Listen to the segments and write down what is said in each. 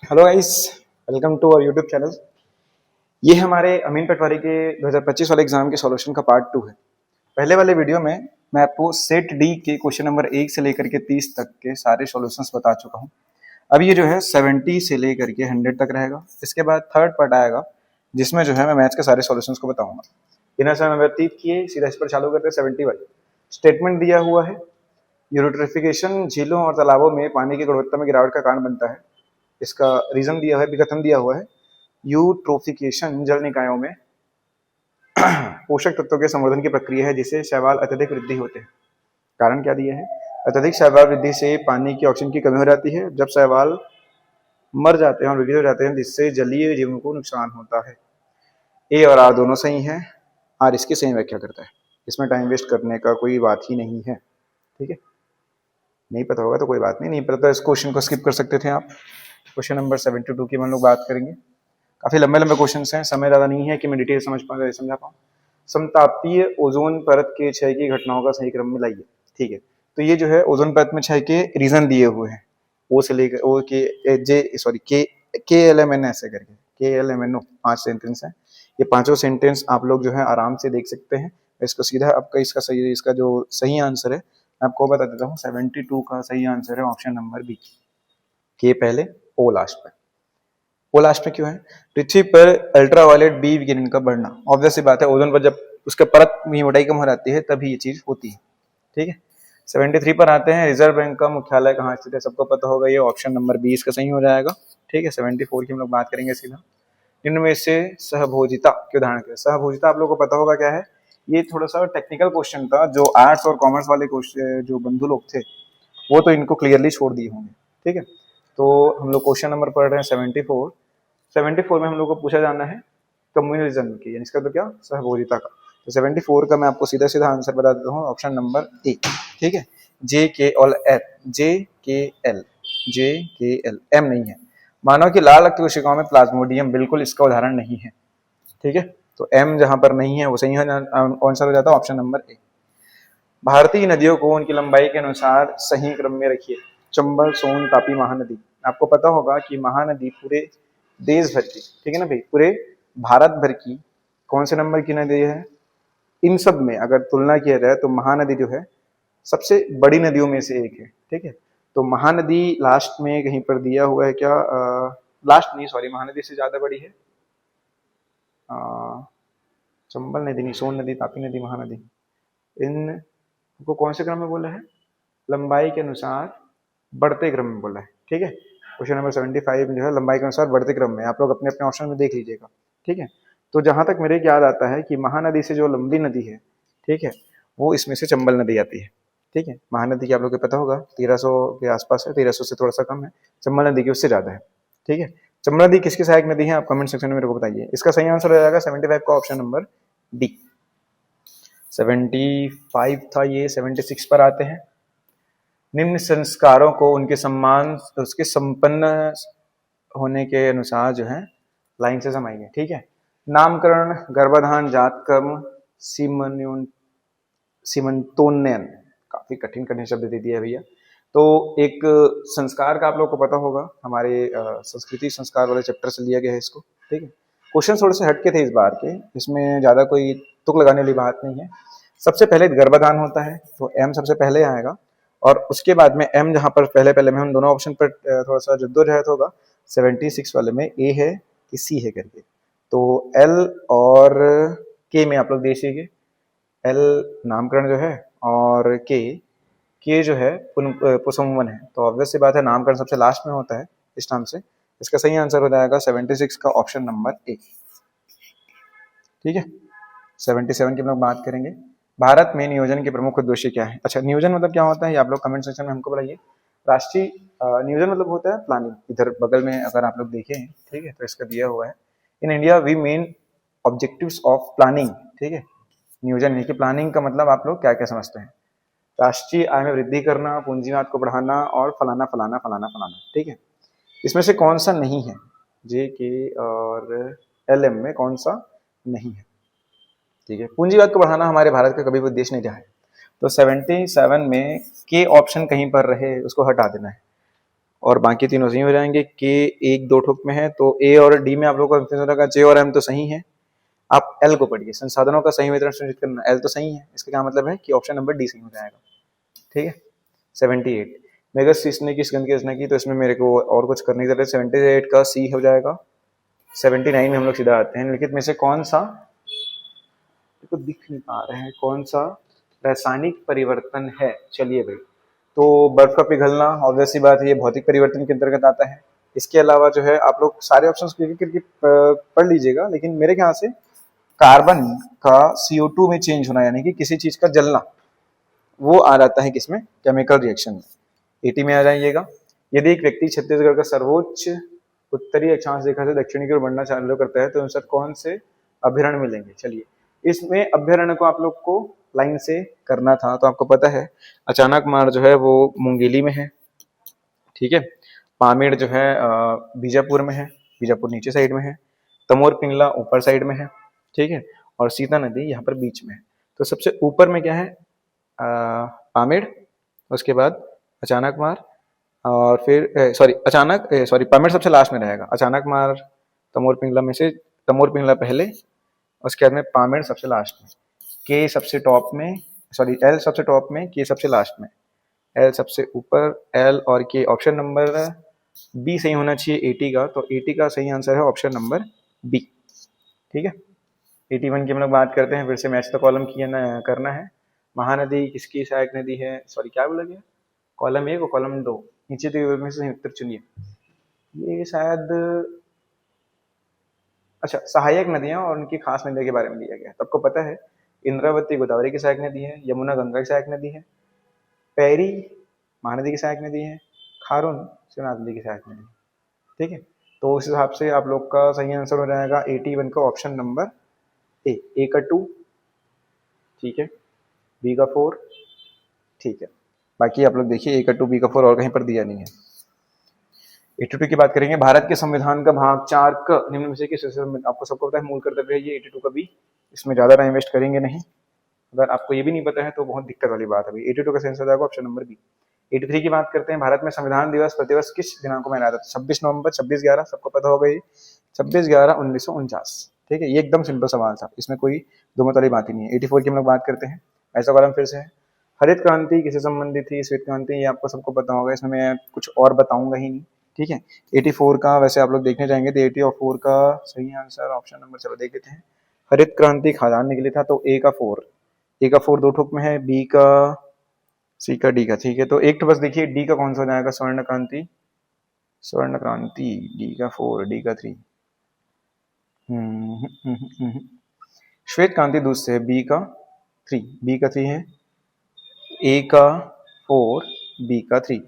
Hello guys, welcome to our YouTube channel. ये हमारे अमीन पटवारी के 2025 वाले एग्जाम के सॉल्यूशन का पार्ट 2 है। पहले वाले वीडियो में मैं आपको सेट डी के क्वेश्चन नंबर 1 से लेकर के 30 तक के सारे सॉल्यूशंस बता चुका हूँ। अब ये जो है 70 से लेकर के 100 तक रहेगा। इसके बाद थर्ड पार्ट आएगा जिसमें जो है मैं मैथ्स के सारे सॉल्यूशंस को बताऊंगा। बिना समय व्यतीत किए सीधा इस पर चालू करते हैं। 70 वाली स्टेटमेंट दिया हुआ है, यूट्रोफिकेशन झीलों और तालाबों में पानी की गुणवत्ता में गिरावट का कारण बनता है। इसका रीजन दिया हुआ है, विकथन दिया हुआ है। यूट्रोफिकेशन जल निकायों में पोषक तत्वों के संवर्धन की प्रक्रिया है जिससे शैवाल अत्यधिक वृद्धि होते हैं। कारण क्या दिया है? अत्यधिक शैवाल वृद्धि से पानी की ऑक्सीजन की कमी हो जाती है। जब शैवाल मर जाते हैं और विकसित हो जाते हैं जिससे जलीय जीवों को नुकसान होता है। ए और आर दोनों सही हैं। आर इसकी सही व्याख्या करता है। इसमें टाइम वेस्ट करने का कोई बात ही नहीं है। ठीक है, नहीं पता होगा तो कोई बात नहीं पता तो इस क्वेश्चन को स्किप कर सकते थे आप। क्वेश्चन नंबर 72 की हम लोग बात करेंगे। काफी लंबे लंबे क्वेश्चन हैं, समय ज्यादा नहीं है कि मैं डिटेल समझ पाऊँ समझा पाऊँ। समतापीय ओजोन परत के क्षय की घटनाओं का सही क्रम में लाइए। ठीक है, तो ये जो है ओजोन परत में क्षय के रीजन दिए हुए हैं। ओ से लेकर O K J sorry K L M N ऐसे करके K L M N O 5 sentence है। ये पांचों सेंटेंस आप लोग जो है आराम से देख सकते हैं। इसको सीधा आपका इसका जो सही आंसर है मैं आपको बता देता हूँ। 72 का सही आंसर है ऑप्शन नंबर बी, के पहले ओ लास्ट पे। वो लास्ट में क्यों है? पृथ्वी पर अल्ट्रावायलेट बी विकिरण का बढ़ना। ऑब्वियस सी बात है, ओजोन पर जब उसके परत की मोटाई कम हो जाती है तभी ये चीज होती है। ठीक है, 73 पर आते हैं। रिजर्व बैंक का मुख्यालय कहाँ स्थित है? सबको पता होगा, ये ऑप्शन नंबर 20 का सही हो जाएगा। ठीक है, 74 की हम लोग बात करेंगे सीधा। इनमें से सहभोजिता के उदाहरण क्या है? सहभोजिता आप लोगों को पता होगा क्या है। ये थोड़ा सा टेक्निकल क्वेश्चन था, जो आर्ट्स और कॉमर्स वाले क्वेश्चन जो बंधु लोग थे वो तो इनको क्लियरली छोड़ दिए होंगे। ठीक है, तो हम लोग क्वेश्चन नंबर पढ़ रहे हैं 74 में हम लोग को पूछा जाना है कम्युनिज्म की, यानी इसका तो क्या, सहभोजिता का। तो 74 का मैं आपको सीधा सीधा आंसर बता देता हूँ, ऑप्शन नंबर ए। ठीक है, जे के एल एम नहीं है। मानव की लाल रक्त कोशिकाओं में प्लाज्मोडियम बिल्कुल इसका उदाहरण नहीं है। ठीक है, तो एम जहां पर नहीं है वो सही आंसर हो जाता है ऑप्शन नंबर ए। भारतीय नदियों को उनकी लंबाई के अनुसार सही क्रम में रखिए। चंबल, सोन, तापी, महानदी। आपको पता होगा कि महानदी पूरे देश भर की, ठीक है ना भाई, पूरे भारत भर की कौन से नंबर की नदी है? इन सब में अगर तुलना किया जाए तो महानदी जो है सबसे बड़ी नदियों में से एक है। ठीक है, तो महानदी लास्ट में कहीं पर दिया हुआ है क्या? लास्ट नहीं, सॉरी, महानदी से ज्यादा बड़ी है चंबल नदी नहीं, सोन नदी, तापी नदी, महानदी। इन को कौन से क्रम में बोला है? लंबाई के अनुसार बढ़ते क्रम में बोला है। ठीक है, क्वेश्चन नंबर 75 में जो है लंबाई के अनुसार बढ़ते क्रम में। आप लोग अपने अपने ऑप्शन में देख लीजिएगा। ठीक है, तो जहां तक मेरे याद आता है कि महानदी से जो लंबी नदी है, ठीक है, वो इसमें से चंबल नदी आती है। ठीक है, महानदी की आप लोग को पता होगा 1300 के आसपास है, 1300 से थोड़ा सा कम है। चंबल नदी की उससे ज्यादा है। ठीक है, चंबल नदी किसकी सहायक नदी है? आप कमेंट सेक्शन में मेरे को बताइए। इसका सही आंसर हो जाएगा 75 का ऑप्शन नंबर डी। 75 था ये। 76 पर आते हैं। निम्न संस्कारों को उनके सम्मान उसके संपन्न होने के अनुसार जो है लाइन से समाइए। ठीक है, नामकरण, गर्भाधान, जात कर्म, सीमंतोन्नयन। काफी कठिन कठिन शब्द दे दिया भैया। तो एक संस्कार का आप लोग को पता होगा, हमारे संस्कृति संस्कार वाले चैप्टर से लिया गया है इसको। ठीक है, क्वेश्चन थोड़े से हटके थे इस बार के, इसमें ज्यादा कोई तुक लगाने वाली बात नहीं है। सबसे पहले गर्भाधान होता है तो एम सबसे पहले आएगा, और उसके बाद में एम जहां पर पहले पहले में हम दोनों ऑप्शन पर थोड़ा सा जद्दोजहद होगा। 76 वाले में ए है कि सी है करके, तो एल और के में आप लोग देखिए। एल नामकरण जो है और के जो है पुंसवन है, तो ऑब्वियस सी बात है नामकरण सबसे लास्ट में होता है इस नाम से। इसका सही आंसर हो जाएगा 76 का ऑप्शन नंबर ए। ठीक है, 77 की हम लोग बात करेंगे। भारत में नियोजन के प्रमुख उद्देश्य क्या है? अच्छा, नियोजन मतलब क्या होता है ये आप लोग कमेंट सेक्शन में हमको बताइए। राष्ट्रीय नियोजन मतलब होता है प्लानिंग। इधर बगल में अगर आप लोग देखें, ठीक है, तो इसका दिया हुआ है in India we main objectives of planning. ठीक है, नियोजन यानी कि प्लानिंग का मतलब आप लोग क्या क्या समझते हैं? राष्ट्रीय आय में वृद्धि करना, पूंजीवाद को बढ़ाना और फलाना फलाना फलाना फलाना। ठीक है, इसमें से कौन सा नहीं है? जे के और एल एम में कौन सा नहीं है? ठीक है, पूंजीवाद को बढ़ाना हमारे भारत का कभी भी उद्देश्य नहीं रहा है। तो 77 में के ऑप्शन कहीं पर रहे उसको हटा देना है। और बाकी तीनों सही हो जाएंगे। के एक दो ठोक में है तो ए और डी में आप लोगों को कंफ्यूजन होगा, जे और एम तो सही है। आप एल को पढ़िए, संसाधनों का सही वितरण सुनिश्चित करना, एल तो सही है, इसका क्या मतलब है कि ऑप्शन नंबर डी सही हो जाएगा। ठीक है। 78 मेगस ने किस गंध की रचना की, तो इसमें मेरे को और कुछ करने की जरूरत है। 78 का सी हो जाएगा। 79 में हम लोग सीधा आते हैं, निम्नलिखित में से कौन सा, तो दिख नहीं पा रहा है, कौन सा रासायनिक परिवर्तन है। चलिए भाई, तो बर्फ का पिघलना ऑब्वियस सी बात है, ये भौतिक परिवर्तन के अंतर्गत आता है। इसके अलावा जो है आप लोग सारे ऑप्शंस करके पढ़ लीजिएगा, लेकिन मेरे ख्याल से कार्बन का CO2 में चेंज होना, यानी कि किसी चीज का जलना, वो आ जाता है किसमें, केमिकल रिएक्शन में। 80 में आ जाइएगा, यदि एक व्यक्ति छत्तीसगढ़ का सर्वोच्च उत्तरी अक्षांश रेखा से दक्षिणी की ओर बढ़ना चालू करता है तो अनुसार कौन से अभ्यारण्य मिलेंगे। चलिए, इसमें अभ्यारण्य को आप लोग को लाइन से करना था, तो आपको पता है अचानक मार जो है वो मुंगेली में है। ठीक है। पामेड़ जो है बीजापुर में है, बीजापुर नीचे साइड में है। तमोर पिंगला ऊपर साइड में है। ठीक है। और सीता नदी यहाँ पर बीच में है। तो सबसे ऊपर में क्या है, पामेड़, उसके बाद अचानक मार, और फिर सॉरी पामेड़ सबसे लास्ट में रहेगा। अचानक मार तमोर पिंगला में से तमोर पिंगला पहले, उसके बाद में पामेड़ सबसे लास्ट में, के सबसे टॉप में, सॉरी एल सबसे टॉप में, के सबसे लास्ट में, एल सबसे ऊपर, एल और के। ऑप्शन नंबर बी सही होना चाहिए 80 का, तो 80 का सही आंसर है ऑप्शन नंबर बी। ठीक है। 81 की हम लोग बात करते हैं, फिर से मैच द कॉलम करना है। महानदी किसकी सहायक नदी है, सॉरी क्या बोला गया, कॉलम 1 और कॉलम 2, नीचे दिए हुए में से उत्तर चुनिए। ये शायद, अच्छा, सहायक नदियां और उनकी खास नदियों के बारे में दिया गया है। तो आपको पता है इंद्रावती गोदावरी की सहायक नदी है, यमुना गंगा की सहायक नदी है, पैरी महानदी की सहायक नदी है, खारून शिवनाथ नदी की सहायक नदी है। ठीक है। तो उस हिसाब से आप लोग का सही आंसर हो जाएगा 81 का ऑप्शन नंबर ए का 2, ठीक है, बी का 4, ठीक है। बाकी आप लोग देखिए, ए का 2, बी का 4 और कहीं पर दिया नहीं है। 82 की बात करेंगे, भारत के संविधान का भाग 4 क निम्न में से किस, आपको सबको पता है मूल कर्तव्य है ये 82 का बी, इसमें ज्यादा टाइम वेस्ट करेंगे नहीं। अगर आपको ये भी नहीं पता है तो बहुत दिक्कत वाली बात है भाई। 82 का सेंस हो जाएगा ऑप्शन नंबर बी। 83 की बात करते हैं, भारत में संविधान दिवस प्रतिवर्ष किस दिनांक को मनाया जाता है। 26 नवंबर, 26/11, सबको पता होगा ये, 26/11/1949। ठीक है, ये एकदम सिंपल सवाल था, इसमें कोई दो मत वाली बात ही नहीं है। 84 की हम लोग बात करते हैं, ऐसा कॉलम फिर से है। हरित क्रांति किससे संबंधित थी, श्वेत क्रांति, ये आपको सबको पता होगा, इसमें मैं कुछ और बताऊंगा ही नहीं। ठीक है। 84 का वैसे आप लोग देखने जाएंगे तो 84 का सही आंसर ऑप्शन नंबर, चलो देख लेते हैं, हरित क्रांति खाद्यान्न निकली था, तो ए का 4 दो ठोक में है, बी का, सी का, डी का। ठीक है, तो एक तो बस देखिए डी का कौन सा हो जाएगा, स्वर्ण क्रांति, स्वर्ण क्रांति, डी का 4, डी का 3। श्वेत क्रांति दूसरे है, बी का 3, बी का 3 है, ए का 4, बी का 3,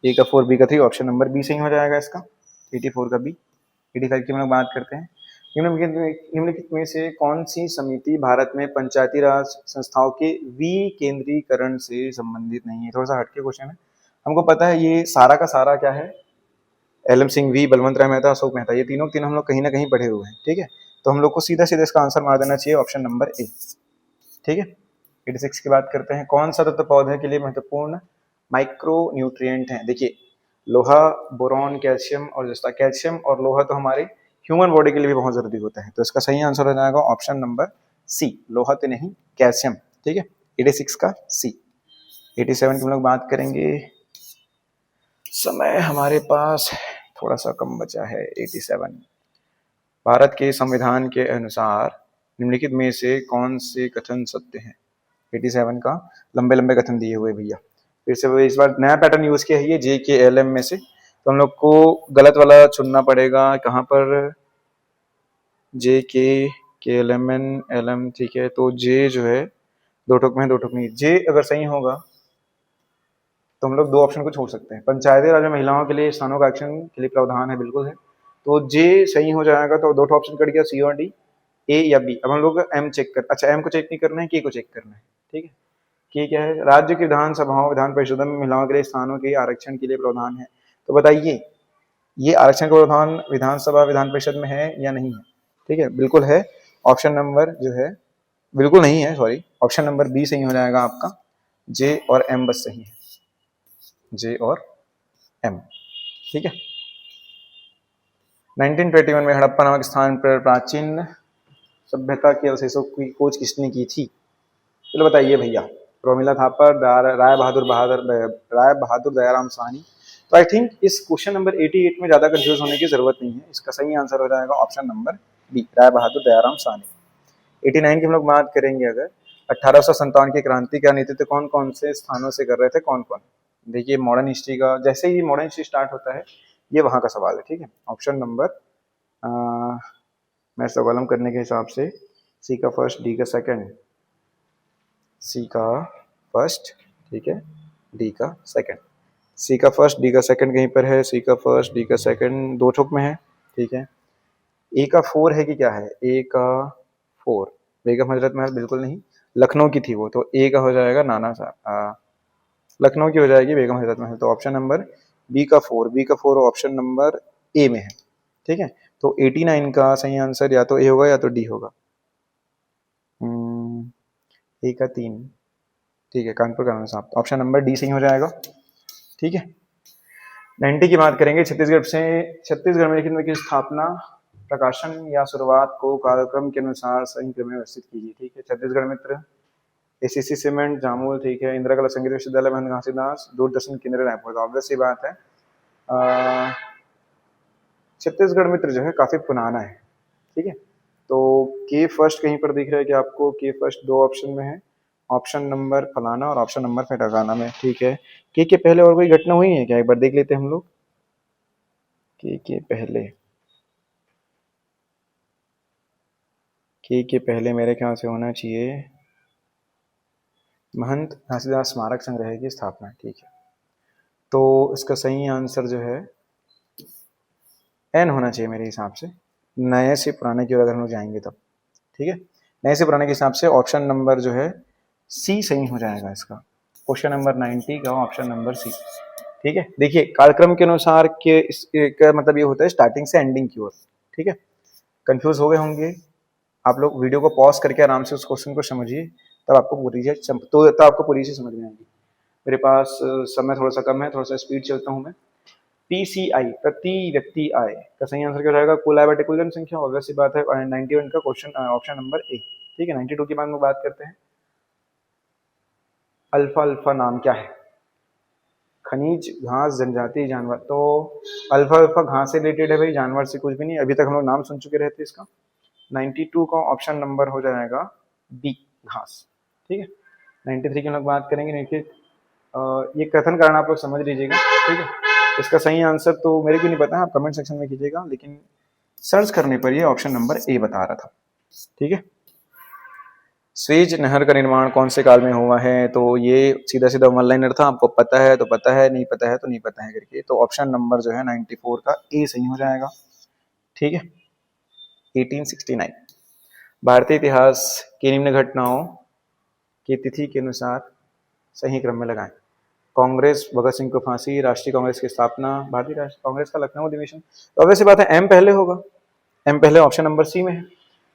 ए का 4, बी का 3, ऑप्शन नंबर बी सही हो जाएगा इसका, 84 का बी। 85 की हम लोग बात करते हैं, निम्नलिखित में से कौन सी समिति भारत में पंचायती राज संस्थाओं के विकेंद्रीकरण से संबंधित नहीं है। थोड़ा सा हटके क्वेश्चन है, हमको पता है ये सारा का सारा क्या है, एलएम सिंह वी, बलवंत राय मेहता, अशोक मेहता, ये तीनों हम लोग कहीं ना कहीं पढ़े हुए हैं। ठीक है, तो हम लोग को सीधा सीधा इसका आंसर मार देना चाहिए ऑप्शन नंबर ए। ठीक है। 86 की बात करते हैं, कौन सा तत्व पौधे के लिए महत्वपूर्ण माइक्रो न्यूट्रिएंट है। देखिए, लोहा, बोरॉन, कैल्शियम और जस्ता, कैल्शियम और लोहा तो हमारे ह्यूमन बॉडी के लिए भी बहुत जरूरी होता है, तो इसका सही आंसर हो जाएगा ऑप्शन नंबर सी, लोहा तो नहीं, कैल्शियम। ठीक है, 86 का सी। 87 की हम लोग बात करेंगे, समय हमारे पास थोड़ा सा कम बचा है। 87, भारत के संविधान के अनुसार निम्नलिखित में से कौन से कथन सत्य हैं। 87 का लंबे लंबे कथन दिए हुए भैया, फिर से इस बार नया पैटर्न यूज किया है ये JKLM में से, तो हम लोग को गलत वाला चुनना पड़ेगा। कहाँ पर, JKLM। ठीक है, तो जे जो है दो ठोक में है, दो ठोक नहीं। जे अगर सही होगा तो हम लोग दो ऑप्शन को छोड़ सकते हैं, पंचायती राज में महिलाओं के लिए स्थानों का आरक्षण के लिए प्रावधान है, बिल्कुल है, तो जे सही हो जाएगा। तो दो ऑप्शन कट गया, सी और डी, ए या बी। अब हम लोग एम चेक कर, अच्छा एम को चेक नहीं करना है, के को चेक करना है। ठीक है, के क्या है, राज्य की विधानसभाओं, विधान परिषदों में महिलाओं के लिए स्थानों के आरक्षण के लिए प्रावधान है। तो बताइए ये आरक्षण का प्रावधान विधानसभा विधान परिषद में है या नहीं है। ठीक है, बिल्कुल है, ऑप्शन नंबर जो है, बिल्कुल नहीं है सॉरी, ऑप्शन नंबर बी सही हो जाएगा आपका, जे और एम बस सही है, जे और एम। ठीक है। 1921 में हड़प्पा नामक स्थान पर प्राचीन सभ्यता के अवशेषों की खोज किसने की थी? चलो बताइए भैया। रोमिला थापर, राय बहादुर दयाराम साहनी। तो आई थिंक इस क्वेश्चन नंबर 88 में ज्यादा कंफ्यूज होने की जरूरत नहीं है। इसका सही आंसर हो जाएगा option number B, Rai Bahadur Dayaram Sahni. 89 की हम लोग बात करेंगे अगर, 1857 की क्रांति का नेतृत्व कौन कौन से स्थानों से कर रहे थे, कौन कौन? देखिए मॉडर्न हिस्ट्री का, जैसे ही मॉडर्न हिस्ट्री स्टार्ट होता है ये वहां का सवाल है, ठीक है। ऑप्शन नंबर मैं सवालम करने के हिसाब से सी का फर्स्ट, डी का सेकंड, सी का फर्स्ट, ठीक है, डी का सेकंड। सी का फर्स्ट, डी का सेकंड कहीं पर है, सी का फर्स्ट, डी का सेकंड दो ठोक में है, ठीक है। ए का फोर है कि क्या है? ए का फोर, बेगम हजरत महल बिल्कुल नहीं, लखनऊ की थी वो, तो ए का हो जाएगा नाना साहब, लखनऊ की हो जाएगी बेगम हजरत महल। तो ऑप्शन नंबर बी का फोर ऑप्शन नंबर ए में है, ठीक है। तो 89 का सही आंसर या तो ए होगा या तो डी होगा। ए का 3, ठीक है, कानपुर का नाना साहब, ऑप्शन नंबर डी सही हो जाएगा, ठीक है। 90 की बात करेंगे। छत्तीसगढ़ में लेखन की स्थापना प्रकाशन या शुरुआत को कालक्रम के अनुसार सही क्रम में व्यवस्थित कीजिए, ठीक है। छत्तीसगढ़ मित्र, एसीसी सीमेंट जामुल, ठीक है, इंदिरा कला संगीत विश्वविद्यालय महंत घासीदास, दूरदर्शन केंद्र रायपुर। तो ऑब्वियस सी बात है छत्तीसगढ़ मित्र जो है काफी पुराना है, ठीक है। तो के फर्स्ट कहीं पर दिख रहा है कि आपको? के फर्स्ट दो ऑप्शन में है, ऑप्शन नंबर फलाना और ऑप्शन नंबर फटाकाना में, ठीक है। के पहले और कोई घटना हुई है क्या? एक बार देख लेते हैं हम लोग। के पहले मेरे ख्याल से होना चाहिए महंत घासीदास स्मारक संग्रह की स्थापना, ठीक है। तो इसका सही आंसर जो है एन होना चाहिए मेरे हिसाब से, नए से पुराने की ओर अगर हम लोग जाएंगे तब, ठीक है। नए से पुराने के हिसाब से ऑप्शन नंबर जो है सी सही हो जाएगा इसका, क्वेश्चन नंबर 90 का ऑप्शन नंबर सी, ठीक है। देखिए कालक्रम के अनुसार के इसका मतलब ये होता है स्टार्टिंग से एंडिंग की ओर, ठीक है। कंफ्यूज हो गए होंगे आप लोग, वीडियो को पॉज करके आराम से उस क्वेश्चन को समझिए, तब आपको पूरी चीज समझ में आएगी। मेरे पास समय थोड़ा सा कम है, थोड़ा सा स्पीड चलता हूँ मैं। पीसीआई, प्रति व्यक्ति आय का सही आंसर क्या रहेगा? कुल आय बटे कुल जनसंख्या, ऑब्वियस सी बात है। 91 का क्वेश्चन ऑप्शन नंबर ए, ठीक है। 92 की बाद में बात करते हैं। अल्फा अल्फा नाम क्या है? खनिज, घास, जनजाति, जानवर। तो अल्फा अल्फा घास से रिलेटेड है भाई, जानवर से कुछ भी नहीं। अभी तक हम लोग नाम सुन चुके रहते इसका। 92 का ऑप्शन नंबर हो जाएगा बी, घास, ठीक है। 93 की हम लोग बात करेंगे। देखिए ये कथन कारण आप लोग समझ लीजिएगा, ठीक है। इसका सही आंसर तो मेरे को नहीं पता, आप कमेंट सेक्शन में कीजिएगा, लेकिन सर्च करने पर ये ऑप्शन नंबर ए बता रहा था, ठीक है। स्वेज नहर का निर्माण कौन से काल में हुआ है? तो ये सीधा सीधा वन लाइनर था, आपको पता है तो पता है, नहीं पता है तो नहीं पता है करके। तो ऑप्शन नंबर जो है 94 का ए सही हो जाएगा, ठीक है। 1869। भारतीय इतिहास की निम्न घटनाओं की तिथि के अनुसार सही क्रम में लगाएं। कांग्रेस, भगत सिंह को फांसी, राष्ट्रीय कांग्रेस की स्थापना, भारतीय राष्ट्रीय कांग्रेस का लखनऊ अधिवेशन। तो ऑब्वियस बात है एम पहले होगा, एम पहले ऑप्शन नंबर सी में है।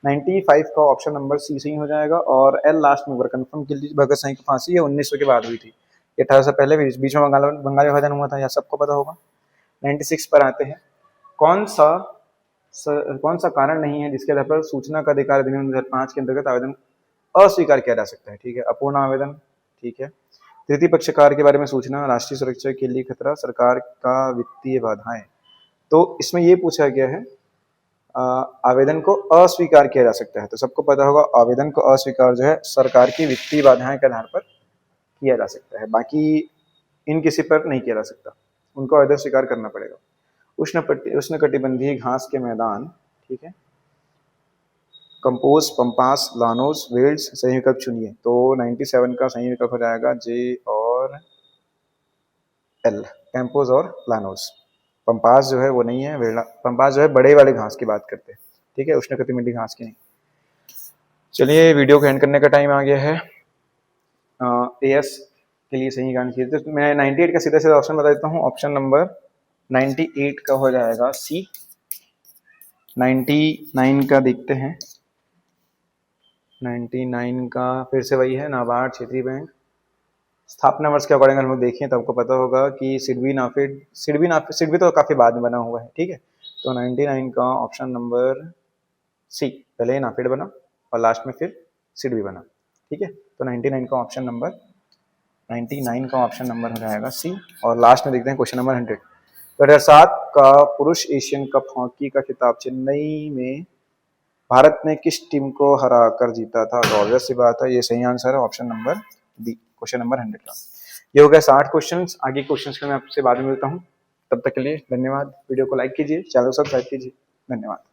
95 का ऑप्शन नंबर सी सही हो जाएगा। और एल लास्ट में कंफर्म कर लीजिए, भगत सिंह की फांसी है 1900 के बाद हुई थी, 1800 से पहले बीच में बंगाल विभाजन हुआ था, यह सबको पता होगा। 96 पर आते हैं। कौन सा कारण नहीं है जिसके आधार पर सूचना का अधिकार अधिनियम 2005 के अंतर्गत आवेदन अस्वीकार किया जा सकता है, ठीक है। अपूर्ण आवेदन, ठीक है। तृतीय पक्षकार के बारे में सूचना, राष्ट्रीय सुरक्षा के लिए खतरा, सरकार का वित्तीय बाधाएं। तो इसमें ये पूछा गया है आवेदन को अस्वीकार किया जा सकता है। तो सबको पता होगा आवेदन को अस्वीकार जो है सरकार की वित्तीय बाधाएं के आधार पर किया जा सकता है, बाकी इन किसी पर नहीं किया जा सकता, उनको आवेदन स्वीकार करना पड़ेगा। उष्णकटिबंधीय घास के मैदान, ठीक है। Compose, pampas, Llanos, welds. सही विकल्प चुनिए। तो 97 का सही विकल्प हो जाएगा जे और एल, कैंपोज और लानोस। पंपास जो है वो नहीं है, वेल्डा पंपास जो है बड़े वाले घास की बात करते हैं, ठीक है, उष्णकटिबंधीय घास की नहीं। चलिए वीडियो को एंड करने का टाइम आ गया है। एएस के लिए सही गान कीजिए। तो मैं 98 का सीधा सीधा ऑप्शन बता देता हूँ, ऑप्शन नंबर 98 का हो जाएगा सी। 99 का देखते हैं। 99 का फिर से वही है, नाबार्ड, क्षेत्रीय बैंक, स्थापना वर्ष के अकॉर्डिंग हम लोग देखें तो आपको पता होगा कि सिडबी तो काफी बाद में बना हुआ है, ठीक है। तो 99 का ऑप्शन नंबर सी, पहले नाफेड बना और लास्ट में फिर सिडबी बना, ठीक है। तो 99 का ऑप्शन नंबर हो जाएगा सी। और लास्ट में देखते हैं क्वेश्चन नंबर 100। 2007 का पुरुष एशियन कप हॉकी का खिताब चेन्नई में भारत ने किस टीम को हरा कर जीता था? तो ऑब्वियस सी बात है, ये सही आंसर है option number B, question number 100 का। ये हो गया 60 क्वेश्चन। आगे क्वेश्चन के मैं आपसे बाद में मिलता हूँ, तब तक के लिए धन्यवाद। वीडियो को लाइक कीजिए, चैनल को सब्सक्राइब कीजिए। धन्यवाद।